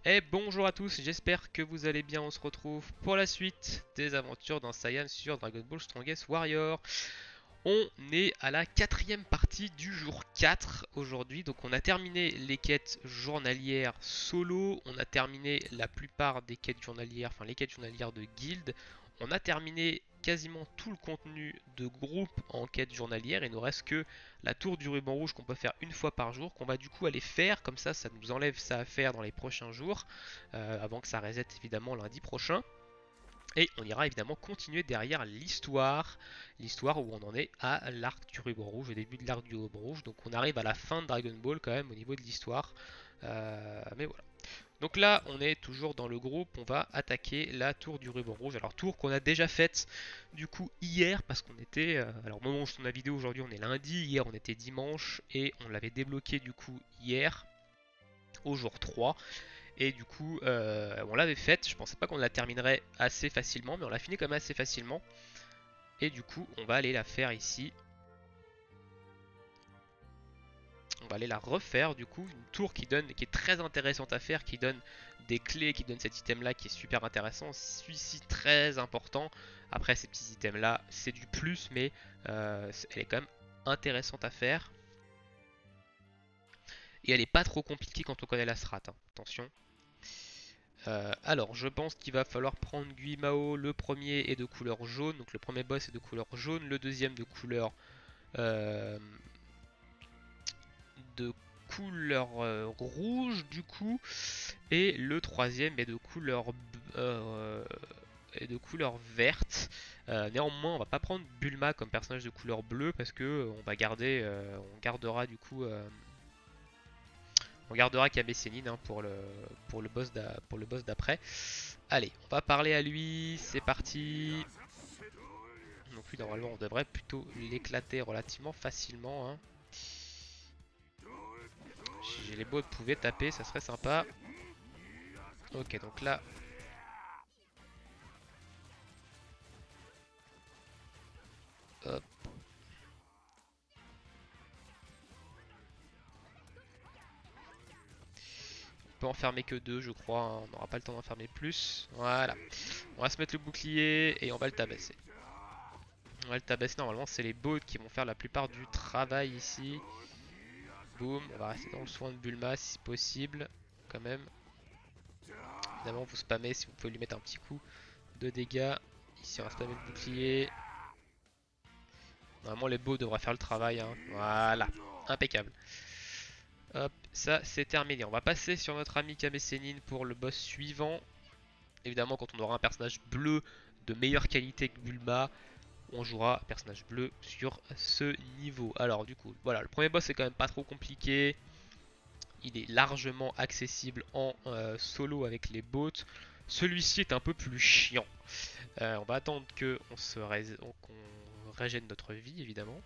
Et bonjour à tous, j'espère que vous allez bien. On se retrouve pour la suite des aventures dans Saiyan sur Dragon Ball Strongest Warrior. On est à la quatrième partie du jour 4 aujourd'hui. Donc on a terminé les quêtes journalières solo, on a terminé la plupart des quêtes journalières, enfin les quêtes journalières de guild. On a terminé quasiment tout le contenu de groupe en quête journalière. Il ne nous reste que la tour du ruban rouge qu'on peut faire une fois par jour, qu'on va du coup aller faire. Comme ça nous enlève ça à faire dans les prochains jours, avant que ça reset évidemment lundi prochain. Et on ira évidemment continuer derrière l'histoire où on en est à l'arc du ruban rouge, au début de l'arc du ruban rouge. Donc on arrive à la fin de Dragon Ball quand même au niveau de l'histoire. Mais voilà. Donc là, on est toujours dans le groupe, on va attaquer la tour du ruban rouge. Alors tour qu'on a déjà faite du coup hier parce qu'on était... alors au moment où je tourne la vidéo aujourd'hui on est lundi, hier on était dimanche et on l'avait débloqué du coup hier au jour 3. Et du coup on l'avait faite, je pensais pas qu'on la terminerait assez facilement mais on l'a fini quand même assez facilement. Et du coup on va aller la faire ici. On va aller la refaire du coup, une tour qui est très intéressante à faire, qui donne des clés, qui donne cet item là qui est super intéressant, celui-ci très important. Après ces petits items là c'est du plus mais elle est quand même intéressante à faire. Et elle est pas trop compliquée quand on connaît la strat, hein. Attention. Alors je pense qu'il va falloir prendre Guimao, le premier est de couleur jaune, donc le premier boss est de couleur jaune, le deuxième euh, de couleur rouge du coup, et le troisième euh, est de couleur verte. Néanmoins, on va pas prendre Bulma comme personnage de couleur bleue parce que on gardera Kame Sennin, hein, pour le boss d'après. Allez, on va parler à lui, c'est parti. Donc lui normalement on devrait plutôt l'éclater relativement facilement, hein. Si les bots pouvaient taper, ça serait sympa. Ok, donc là. Hop. On peut enfermer que deux, je crois, hein. On n'aura pas le temps d'enfermer plus. Voilà. On va se mettre le bouclier et on va le tabasser. On va le tabasser, normalement c'est les bots qui vont faire la plupart du travail ici. Boum, on va rester dans le soin de Bulma si possible, quand même. Évidemment vous spammez si vous pouvez lui mettre un petit coup de dégâts. Ici on va spammer le bouclier. Normalement les bots devraient faire le travail, hein. Voilà, impeccable. Hop, ça c'est terminé. On va passer sur notre ami Kame Sennin pour le boss suivant. Évidemment quand on aura un personnage bleu de meilleure qualité que Bulma, on jouera un personnage bleu sur ce niveau. Alors du coup, voilà, le premier boss est quand même pas trop compliqué. Il est largement accessible en solo avec les bots. Celui-ci est un peu plus chiant. On va attendre qu'on régène notre vie évidemment.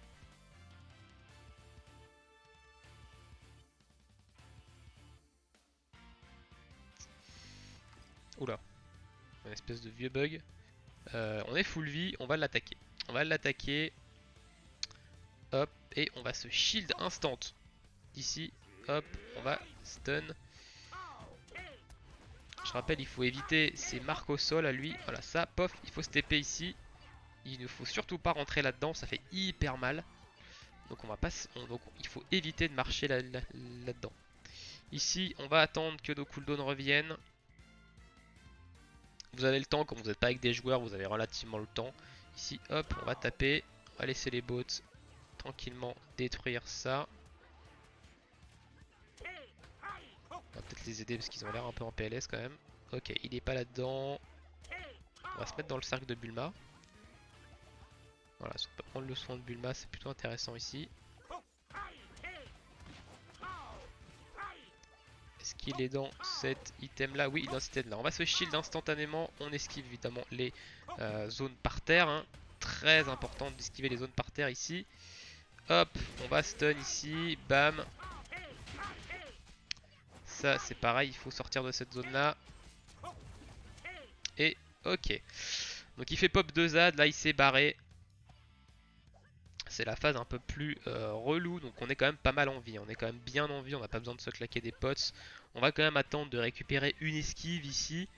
Oula, une espèce de vieux bug. On est full vie, on va l'attaquer. On va l'attaquer. Hop, et on va se shield instant. D'ici, hop, on va stun. Je rappelle, il faut éviter ses marques au sol à lui. Voilà, ça, pof, il faut se TP ici. Il ne faut surtout pas rentrer là-dedans, ça fait hyper mal. Donc donc il faut éviter de marcher là-dedans. Ici, on va attendre que nos cooldowns reviennent. Vous avez le temps, quand vous n'êtes pas avec des joueurs, vous avez relativement le temps. Ici, hop, on va taper. On va laisser les bots tranquillement détruire ça. On va peut-être les aider parce qu'ils ont l'air un peu en PLS quand même. Ok, il est pas là-dedans. On va se mettre dans le cercle de Bulma. Voilà, si on peut prendre le soin de Bulma, c'est plutôt intéressant ici. Est-ce qu'il est dans cet item là? Oui, il est dans cet item là. On va se shield instantanément. On esquive évidemment les zones par terre, hein. Très important d'esquiver les zones par terre ici. Hop, on va stun ici. Bam. Ça c'est pareil, il faut sortir de cette zone là. Et ok. Donc il fait pop 2 ZAD, là il s'est barré. C'est la phase un peu plus relou, donc on est quand même pas mal en vie. On est quand même bien en vie, on n'a pas besoin de se claquer des potes. On va quand même attendre de récupérer une esquive ici.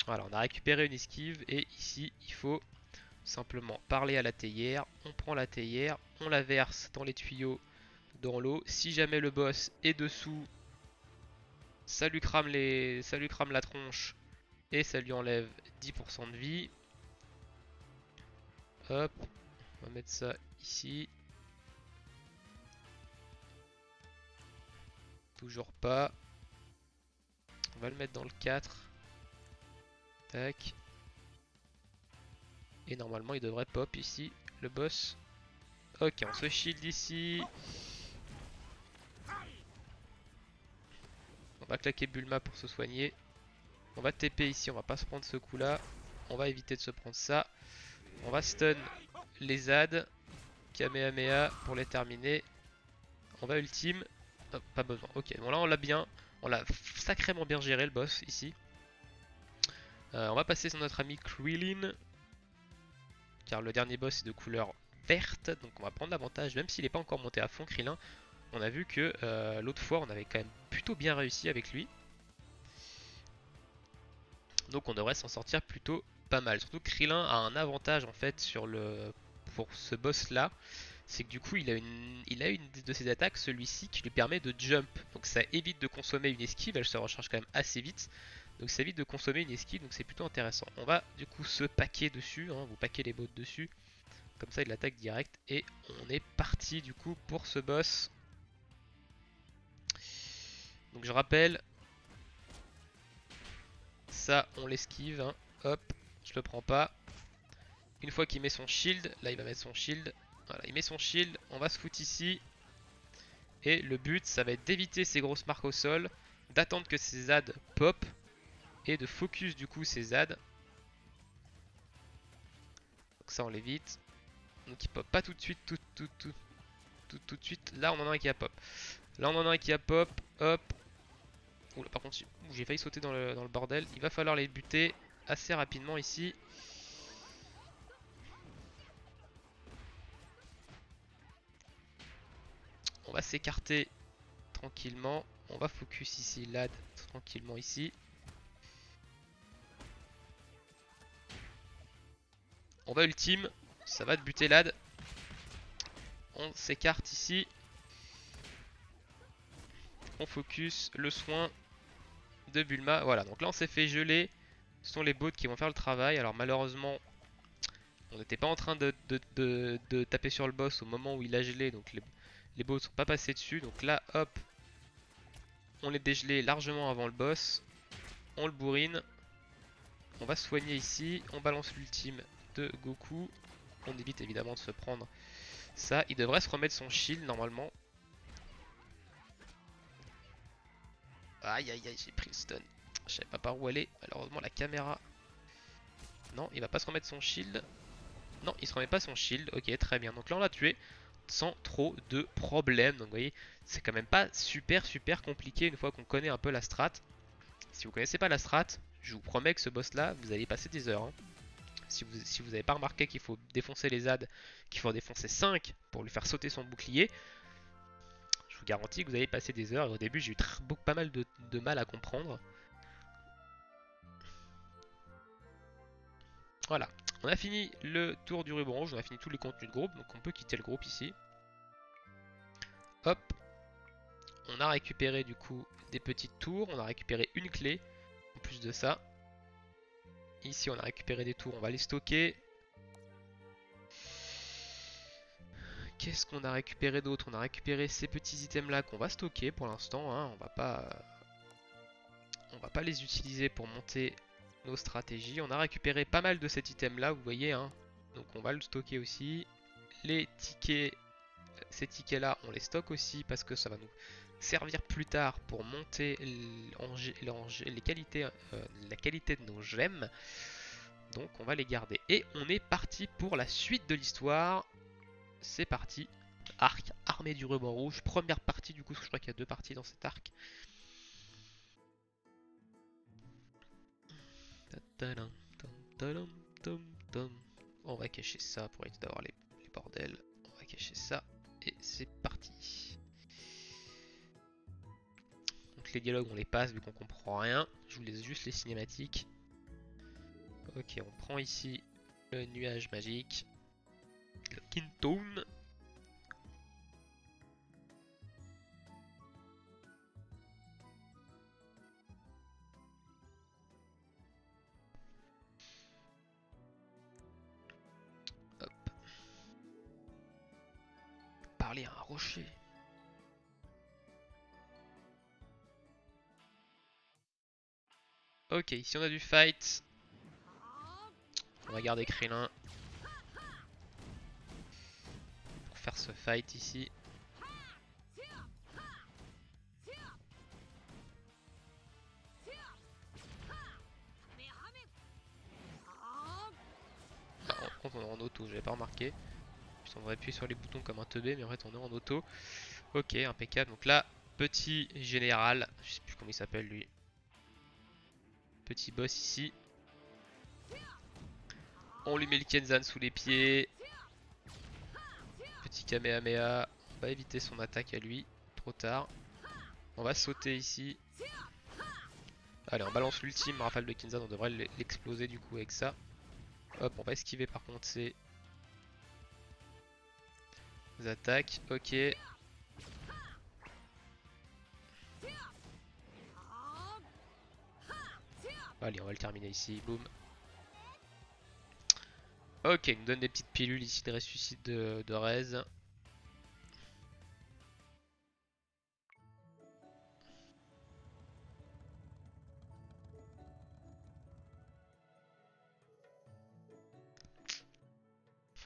Voilà, on a récupéré une esquive et ici il faut simplement parler à la théière. On prend la théière, on la verse dans les tuyaux dans l'eau. Si jamais le boss est dessous, ça lui crame la tronche et ça lui enlève 10% de vie. Hop, on va mettre ça ici. Toujours pas. On va le mettre dans le 4. Tac. Et normalement il devrait pop ici, le boss. Ok, on se shield ici. On va claquer Bulma pour se soigner. On va TP ici, on va pas se prendre ce coup là. On va éviter de se prendre ça. On va stun les ZAD. Kamehameha pour les terminer. On va ultime. Oh, pas besoin. Ok, bon là on l'a bien. On l'a sacrément bien géré le boss ici. On va passer sur notre ami Krillin. Car le dernier boss est de couleur verte. Donc on va prendre l'avantage. Même s'il n'est pas encore monté à fond Krillin. On a vu que l'autre fois on avait quand même plutôt bien réussi avec lui. Donc on devrait s'en sortir plutôt pas mal. Surtout que Krillin a un avantage en fait pour ce boss là. C'est que du coup il a une de ses attaques, celui-ci, qui lui permet de jump. Donc ça évite de consommer une esquive, elle se recharge quand même assez vite. Donc ça évite de consommer une esquive, donc c'est plutôt intéressant. On va du coup se paquer dessus, hein, vous paquez les bots dessus. Comme ça il attaque direct et on est parti du coup pour ce boss. Donc je rappelle, ça on l'esquive, hein. Hop, je le prends pas. Une fois qu'il met son shield, là il va mettre son shield. Voilà, il met son shield, on va se foutre ici. Et le but, ça va être d'éviter ces grosses marques au sol, d'attendre que ces ZAD pop et de focus du coup ces ZAD. Donc ça on l'évite. Donc il pop pas tout de suite, tout de suite. Là on en a un qui a pop. Là on en a un qui a pop, hop. Oula par contre j'ai failli sauter dans le bordel. Il va falloir les buter assez rapidement ici. On va s'écarter tranquillement. On va focus ici, LAD tranquillement ici. On va ultime, ça va te buter LAD. On s'écarte ici. On focus le soin de Bulma. Voilà, donc là on s'est fait geler. Ce sont les bots qui vont faire le travail. Alors malheureusement, on n'était pas en train de taper sur le boss au moment où il a gelé. Donc les bots ne sont pas passés dessus. Donc là, hop, on les dégelé largement avant le boss. On le bourrine. On va soigner ici. On balance l'ultime de Goku. On évite évidemment de se prendre ça. Il devrait se remettre son shield normalement. Aïe aïe aïe, j'ai pris le stun. Je savais pas par où aller. Malheureusement la caméra. Non, il va pas se remettre son shield. Non, il se remet pas son shield. Ok, très bien. Donc là on l'a tué sans trop de problèmes. Donc vous voyez, c'est quand même pas super compliqué une fois qu'on connaît un peu la strat. Si vous connaissez pas la strat, je vous promets que ce boss là, vous allez passer des heures, hein. Si vous avez pas remarqué qu'il faut défoncer les ZAD, qu'il faut en défoncer 5 pour lui faire sauter son bouclier, je vous garantis que vous allez passer des heures. Et au début j'ai eu pas mal de mal à comprendre. Voilà, on a fini le tour du ruban rouge, on a fini tous les contenus de groupe, donc on peut quitter le groupe ici. Hop, on a récupéré du coup des petites tours, on a récupéré une clé en plus de ça. Ici on a récupéré des tours, on va les stocker. Qu'est-ce qu'on a récupéré d'autre? On a récupéré ces petits items là qu'on va stocker pour l'instant, hein. On va pas les utiliser pour monter nos stratégies. On a récupéré pas mal de cet item là, vous voyez, hein. Donc on va le stocker aussi. Les tickets, ces tickets là on les stocke aussi parce que ça va nous servir plus tard pour monter les qualités, la qualité de nos gemmes. Donc on va les garder. Et on est parti pour la suite de l'histoire. C'est parti. Arc, armée du ruban rouge. Première partie du coup, je crois qu'il y a deux parties dans cet arc. On va cacher ça pour éviter d'avoir les bordels. On va cacher ça. Et c'est parti. Donc les dialogues on les passe vu qu'on comprend rien. Je vous laisse juste les cinématiques. Ok, on prend ici le nuage magique. Le Kintone. Hop. Parler à un rocher. Ok, ici on a du fight. On va garder Krillin pour faire ce fight ici. Ah, par contre on est en auto, j'avais pas remarqué. On devrait appuyer sur les boutons comme un teubé, mais en fait on est en auto. Ok, impeccable. Donc là, petit général, je sais plus comment il s'appelle lui. Petit boss ici. On lui met le Kenzan sous les pieds. Petit Kamehameha. On va éviter son attaque à lui. Trop tard. On va sauter ici. Allez, on balance l'ultime rafale de Kenzan. On devrait l'exploser du coup avec ça. Hop, on va esquiver par contre ces attaques. Ok. Allez, on va le terminer ici. Boum. Ok, il nous donne des petites pilules ici de ressuscite de Rez.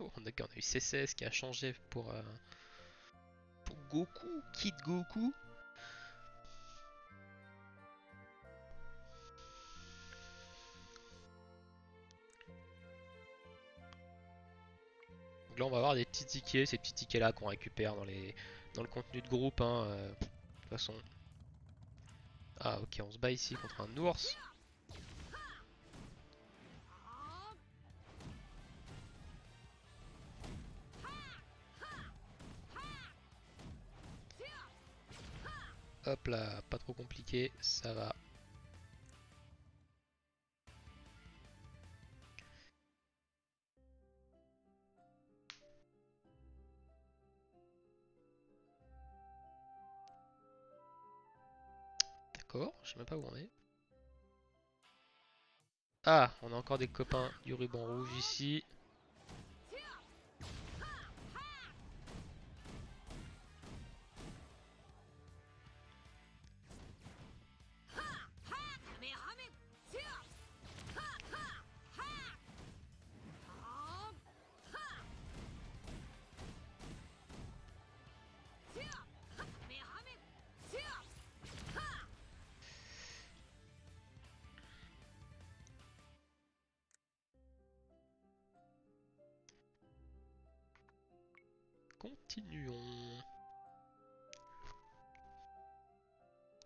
Oh, on a eu CCS qui a changé pour Goku, Kid Goku. Donc là on va avoir des petits tickets, ces petits tickets là qu'on récupère dans le contenu de groupe hein, de toute façon. Ah ok, on se bat ici contre un ours. Hop là, pas trop compliqué, ça va. D'accord, je sais même pas où on est. Ah, on a encore des copains du ruban rouge ici. Continuons.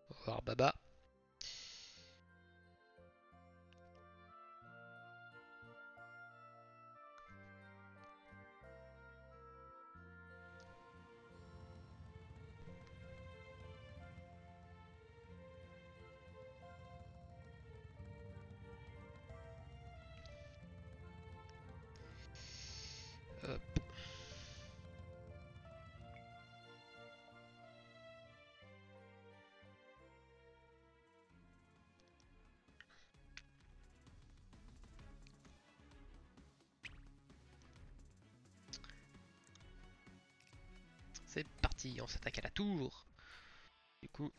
On va voir Baba. Hop. C'est parti, on s'attaque à la tour. Du coup,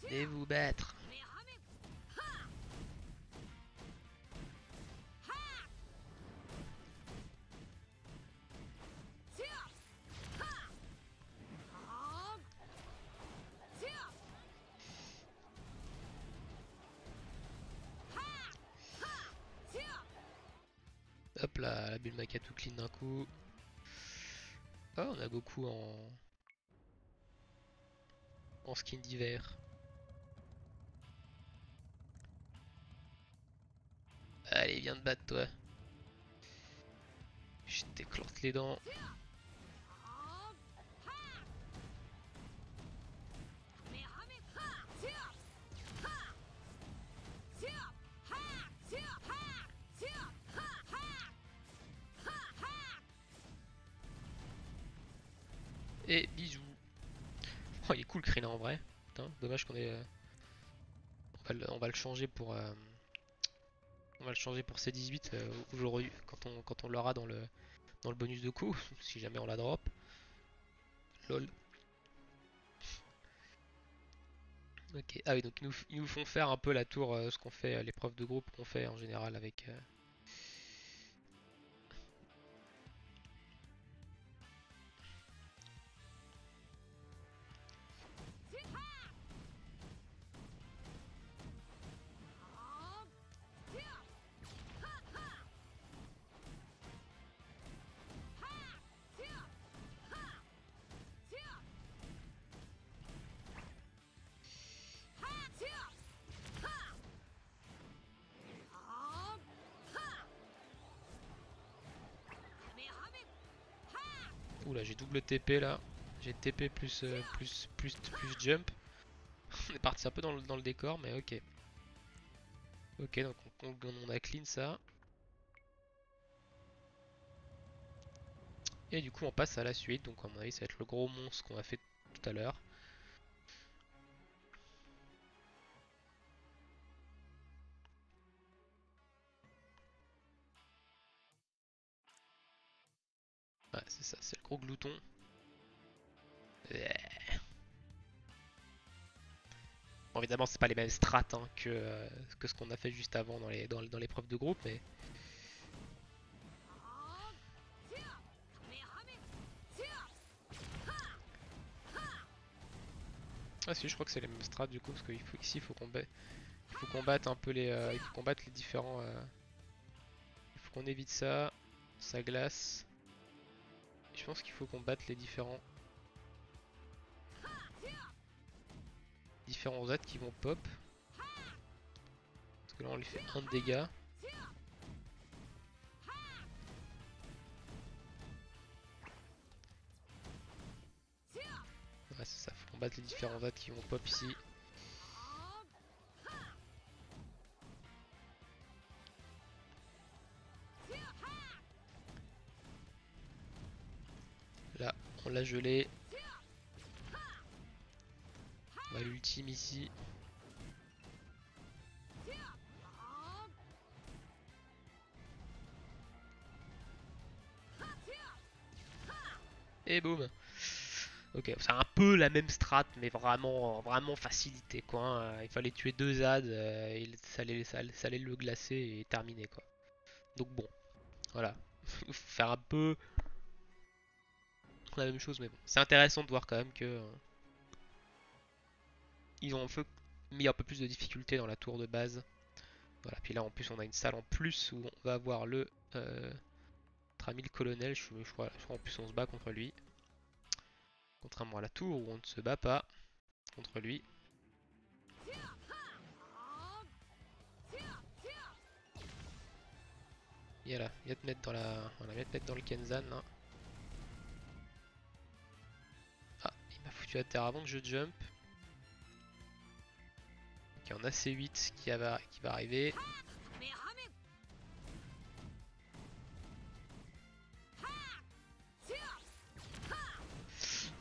allez vous battre. Hop là, la bulle maca tout clean d'un coup. Oh, on a Goku en skin d'hiver. Allez, viens te battre, toi. Je t'éclate les dents. Et bisous. Oh, il est cool Krillin en vrai. Putain, dommage qu'on ait. On va le changer pour. On va le changer pour C18 aujourd'hui quand on l'aura dans le bonus de coup, si jamais on la drop. Lol. Ok. Ah oui, donc ils nous font faire un peu la tour, ce qu'on fait, l'épreuve de groupe qu'on fait en général avec. Oula, j'ai double TP là. J'ai TP plus jump. On est parti un peu dans le décor, mais ok. Ok, donc on a clean ça. Et du coup, on passe à la suite. Donc, à mon avis, ça va être le gros monstre qu'on a fait tout à l'heure. Ouais, c'est ça, c'est le gros glouton. Bon, évidemment, c'est pas les mêmes strats hein, que ce qu'on a fait juste avant dans l'épreuve de groupe, mais. Ah si, je crois que c'est les mêmes strats du coup, parce qu'ici il faut combattre un peu il faut combattre les différents. Il faut qu'on évite ça, ça glace. Je pense qu'il faut combattre les différents Z qui vont pop. Parce que là on lui fait 1 de dégâts. Ouais, c'est ça, faut combattre les différents Z qui vont pop ici. Là, on l'a gelé. On va l'ultime ici. Et boum. Ok, c'est un peu la même strat, mais vraiment facilité quoi. Hein. Il fallait tuer 2 ZAD, ça allait le glacer et terminer quoi. Donc bon, voilà. Faire un peu la même chose, mais bon. C'est intéressant de voir quand même que ils ont un peu mis un peu plus de difficulté dans la tour de base. Voilà, puis là en plus on a une salle en plus où on va avoir notre ami le colonel, je crois en plus on se bat contre lui. Contrairement à la tour où on ne se bat pas contre lui. Viens te mettre dans viens te mettre dans le Kenzan là. Ah, il m'a foutu à terre avant que je jump. Ok, on a C8 qui va arriver.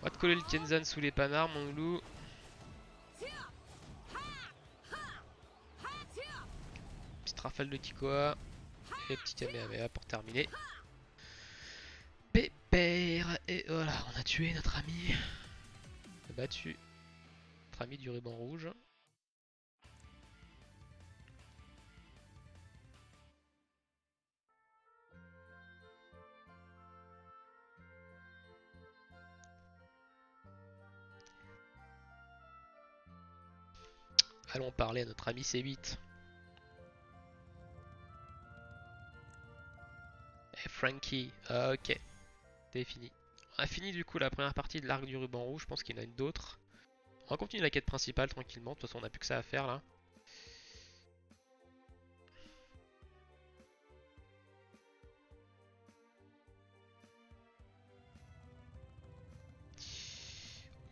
On va te coller le Kenzan sous les panards, mon loup. Petite rafale de Kikoa. Et petit Kamehameha pour terminer. Pépère. Et voilà, on a tué notre ami. On a battu notre ami du ruban rouge. Allons parler à notre ami C8. Et Frankie. Ok, c'est fini. On a fini du coup la première partie de l'arc du ruban rouge. Je pense qu'il y en a une d'autre. On va continuer la quête principale tranquillement. De toute façon, on a plus que ça à faire là.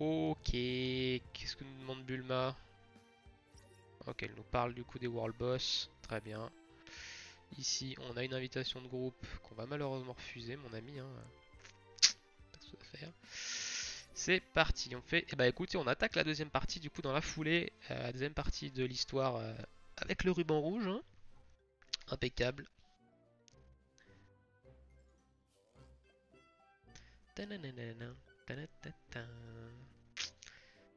Ok, qu'est-ce que nous demande Bulma? Ok, elle nous parle du coup des World Boss, très bien. Ici, on a une invitation de groupe qu'on va malheureusement refuser, mon ami. Hein. Pas de choses à faire. C'est parti, on fait. Eh bah écoutez, on attaque la deuxième partie du coup dans la foulée, la deuxième partie de l'histoire avec le ruban rouge. Hein. Impeccable. Tananana, tanatata.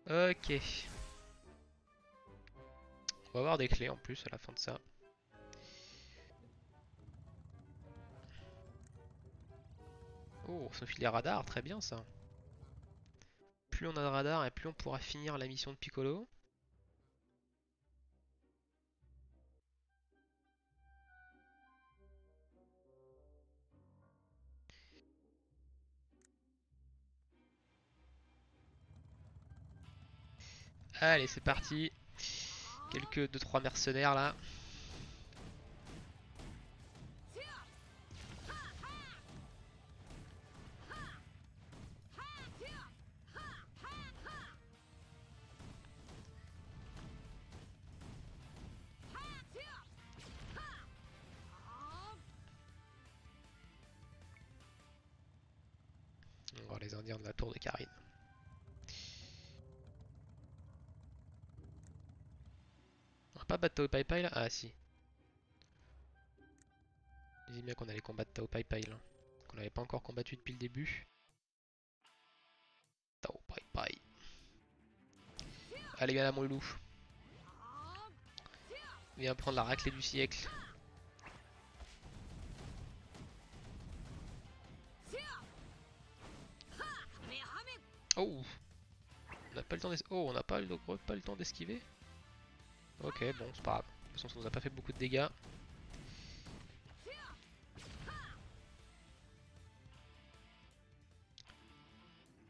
Ok. On va avoir des clés en plus à la fin de ça. Oh, Sophie les radars, très bien ça. Plus on a de radars et plus on pourra finir la mission de Piccolo. Allez, c'est parti. Quelques 2-3 mercenaires là. On va voir les Indiens de la tour de Karine. On va pas battre Tao Pai Pai là? Ah si. Je disais bien qu'on allait combattre Tao Pai Pai là. Qu'on n'avait pas encore combattu depuis le début. Tao Pai Pai. Allez, viens là mon loulou. Viens prendre la raclée du siècle. Oh, on n'a pas le temps oh, on n'a pas le temps d'esquiver. Ok, bon, c'est pas grave. De toute façon, ça nous a pas fait beaucoup de dégâts.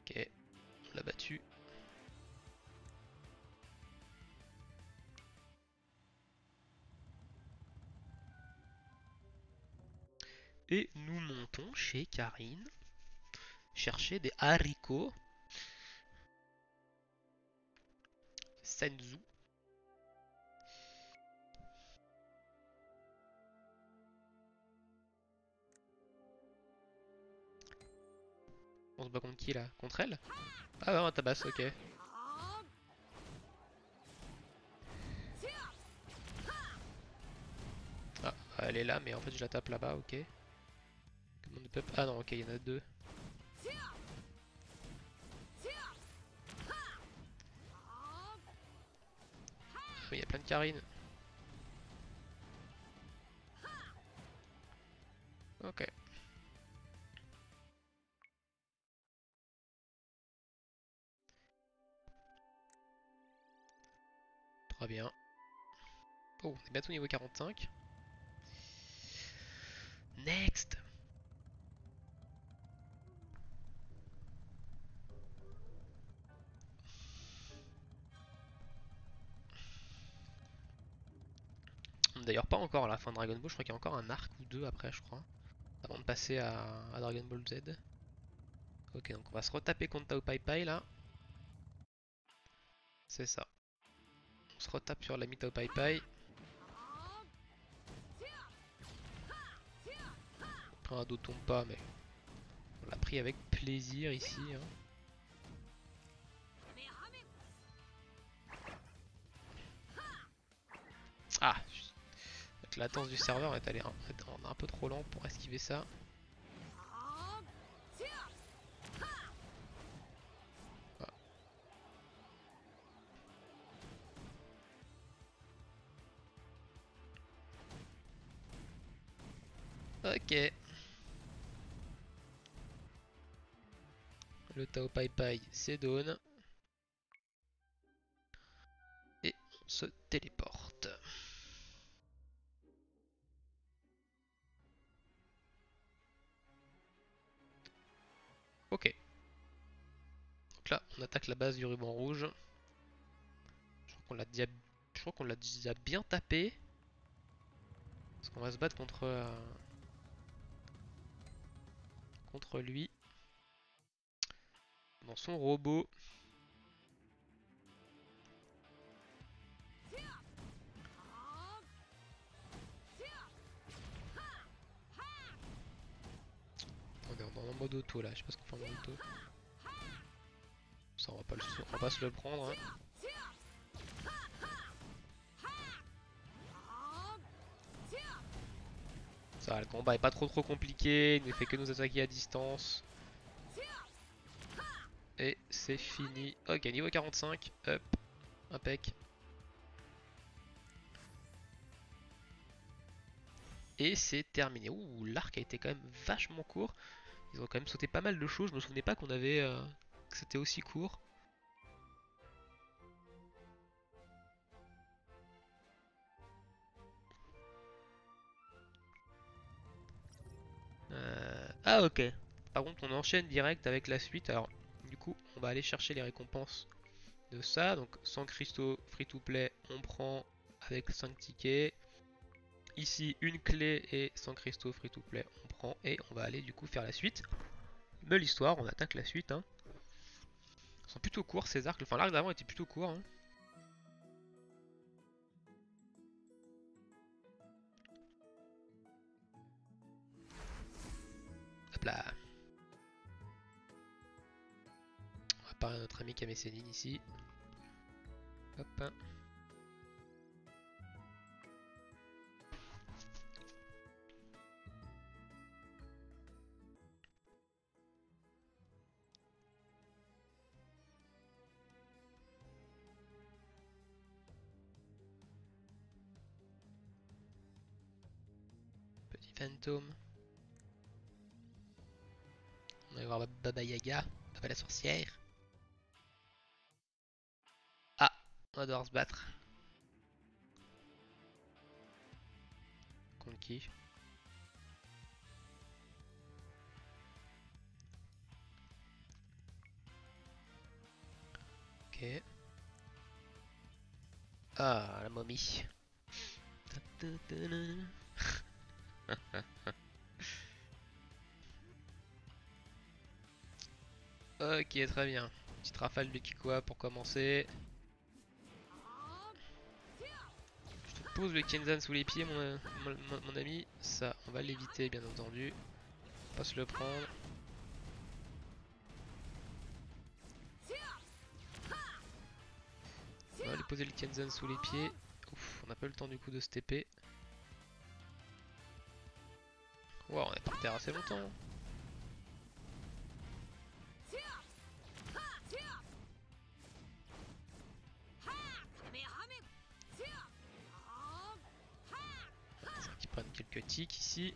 Ok, on l'a battu. Et nous montons chez Karine. Chercher des haricots. Senzu. On se bat contre qui là? Contre elle? Ah non, tabasse, ok. Ah, elle est là, mais en fait je la tape là-bas, ok. Ah non, ok, il y en a deux. Il y a plein de Karine. Ok. Très bien. Oh, on est bientôt niveau 45. Next! D'ailleurs, pas encore à la fin de Dragon Ball, je crois qu'il y a encore un arc ou deux après, je crois. Avant de passer à Dragon Ball Z. Ok, donc on va se retaper contre Tao Pai Pai là. C'est ça. On se retape sur l'ami Tao Pai Pai. Après un dos tombe pas, mais on l'a pris avec plaisir ici. Hein. Ah! La latence du serveur est allée un peu trop lent pour esquiver ça. Ah. Ok. Le Tao Pai Pai c'est Dawn. Et on se téléporte. Ok. Donc là, on attaque la base du ruban rouge. Je crois qu'on l'a déjà bien tapé. Parce qu'on va se battre contre lui. Dans son robot. mode auto là, je sais pas ce qu'on fait en mode auto. Ça on va pas se le prendre hein. Ça va, le combat est pas trop compliqué, il ne fait que nous attaquer à distance. Et c'est fini. Ok, niveau 45, hop, impec. Et c'est terminé. Ouh, l'arc a été quand même vachement court. Ils ont quand même sauté pas mal de choses, je me souvenais pas qu'on avait... que c'était aussi court. Ah ok. Par contre on enchaîne direct avec la suite. Alors du coup on va aller chercher les récompenses de ça. Donc 100 cristaux free to play on prend avec 5 tickets. Ici une clé et 100 cristaux free to play on prend. Et on va aller du coup faire la suite de l'histoire. On attaque la suite hein. Ils sont plutôt courts ces arcs. Enfin l'arc d'avant était plutôt court hein. Hop là. On va parler à notre ami Kamesenin ici. Hop. Petit fantôme. On va voir Baba Yaga, Baba la sorcière. Ah, on va devoir se battre. Contre qui? Ok. Ah, la momie. Ok, très bien. Petite rafale de Kikoa pour commencer. Je te pose le Kenzan sous les pieds, mon ami. Ça, on va l'éviter, bien entendu. Pas se le prendre. On va lui poser le Kenzan sous les pieds. Ouf, on n'a pas eu le temps du coup de se TP. Wow, on est par terre assez longtemps. Qui prennent quelques tics ici.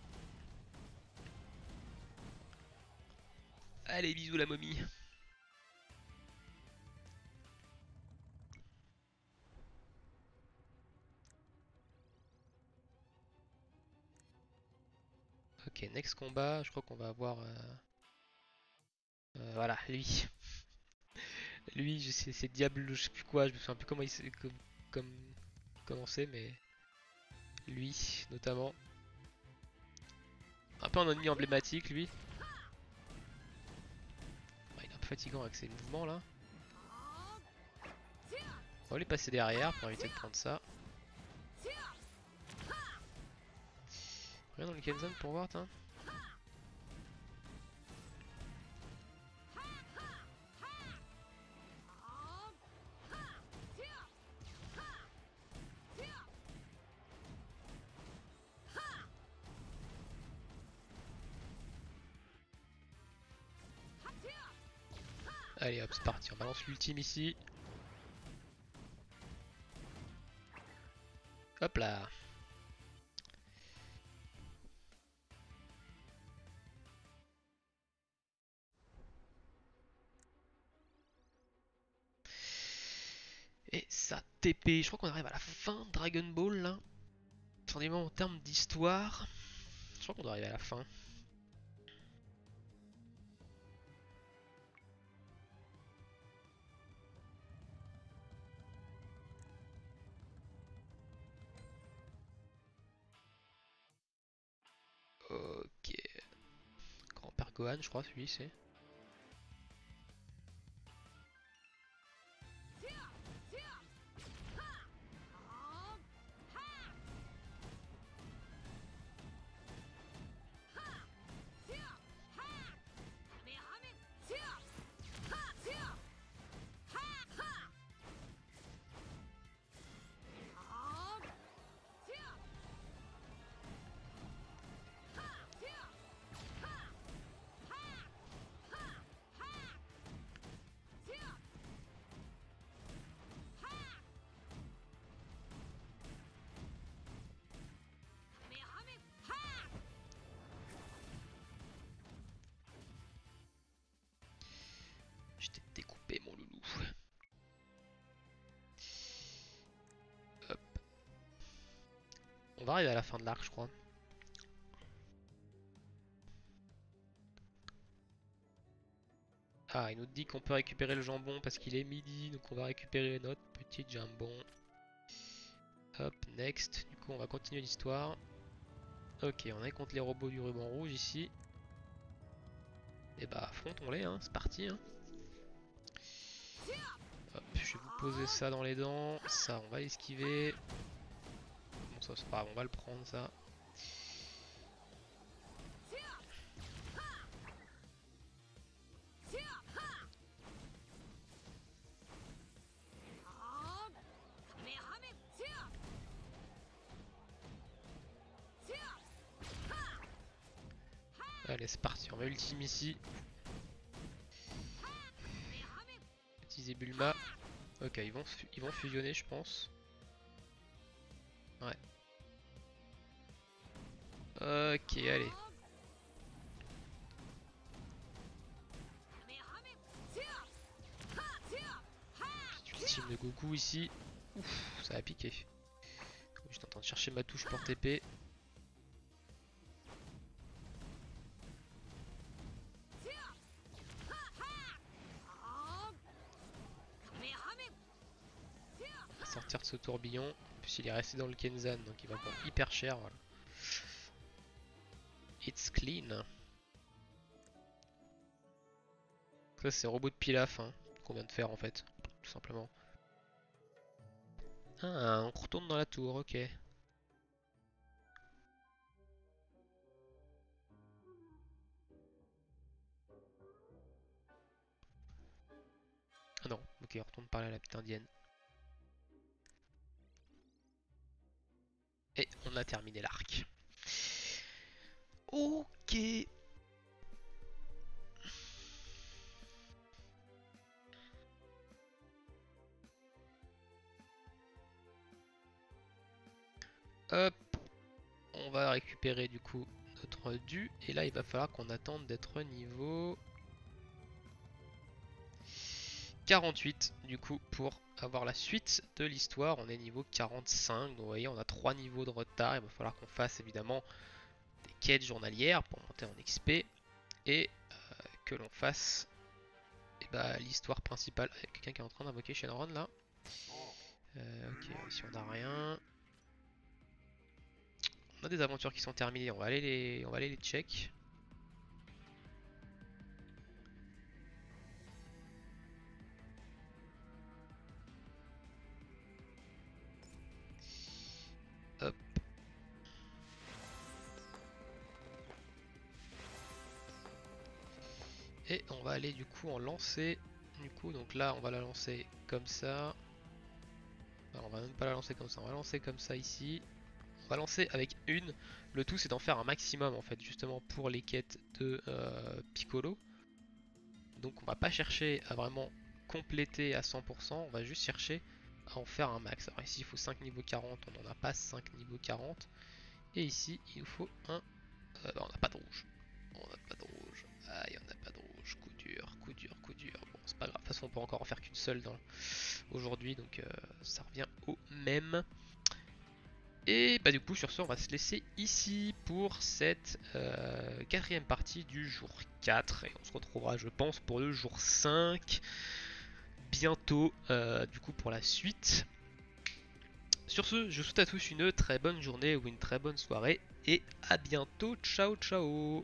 Allez, bisous la momie. Ok, next combat, je crois qu'on va avoir... voilà, lui. Lui, c'est Diable, je sais plus quoi, je me souviens plus comment il s'est comme commencé, mais lui notamment. Un peu un ennemi emblématique, lui. Ouais, il est un peu fatigant avec ses mouvements là. On va les passer derrière pour éviter de prendre ça. Rien dans le Kenzan pour voir, tiens. Allez hop, c'est parti, on balance l'ultime ici. Hop là. Et ça TP, je crois qu'on arrive à la fin de Dragon Ball là. Attendez-moi en termes d'histoire. Je crois qu'on doit arriver à la fin. Ok. Grand-père Gohan, je crois, celui c'est. je t'ai découpé mon loulou. Hop. On va arriver à la fin de l'arc, je crois. Ah, il nous dit qu'on peut récupérer le jambon parce qu'il est midi, donc on va récupérer notre petit jambon. Hop, next. Du coup, on va continuer l'histoire. Ok, on est contre les robots du ruban rouge ici. Et bah, affrontons-les, hein, c'est parti. Hein. Hop, je vais vous poser ça dans les dents. Ça, on va esquiver. Bon, ça, c'est pas grave, on va le prendre, ça. Allez, c'est parti, on va ultime ici. Utiliser Bulma. Ok, ils vont fusionner, je pense. Ouais. Ok, allez. Petit ultime de Goku ici. Ouf, ça a piqué. J'étais en train de chercher ma touche pour TP. On va sortir de ce tourbillon. En plus, il est resté dans le Kenzan, donc il va prendre hyper cher. Voilà. It's clean. Ça, c'est robot de Pilaf hein, qu'on vient de faire en fait, tout simplement. Ah, on retourne dans la tour, ok. Ah non, ok, on retourne parler à la petite indienne. Et on a terminé l'arc. Ok. Hop. On va récupérer du coup notre dû. Et là, il va falloir qu'on attende d'être niveau 48 du coup pour avoir la suite de l'histoire. On est niveau 45. Donc vous voyez, on a 3 niveaux de retard. Il va falloir qu'on fasse évidemment des quêtes journalières pour monter en XP. Et que l'on fasse bah, l'histoire principale. Il y a quelqu'un qui est en train d'invoquer Shenron là. Ok, ici on n'a rien. On a des aventures qui sont terminées, on va aller les check. Hop. Et on va aller du coup en lancer. Du coup, donc là on va la lancer comme ça. Non, on va même pas la lancer comme ça, on va lancer comme ça ici. On va lancer avec une. Le tout c'est d'en faire un maximum en fait, justement pour les quêtes de Piccolo. Donc on va pas chercher à vraiment compléter à 100%, on va juste chercher à en faire un max. Alors ici il faut 5 niveaux 40, on n'en a pas 5 niveaux 40. Et ici il nous faut un... bah, on n'a pas de rouge. On n'a pas de rouge. Aïe, on n'a pas de rouge. Coup dur, coup dur, coup dur. Bon, c'est pas grave. De toute façon, on peut encore en faire qu'une seule aujourd'hui. Donc ça revient au même. Et bah du coup, sur ce, on va se laisser ici pour cette quatrième partie du jour 4. Et on se retrouvera, je pense, pour le jour 5. Bientôt, du coup, pour la suite. Sur ce, je vous souhaite à tous une très bonne journée ou une très bonne soirée. Et à bientôt. Ciao, ciao.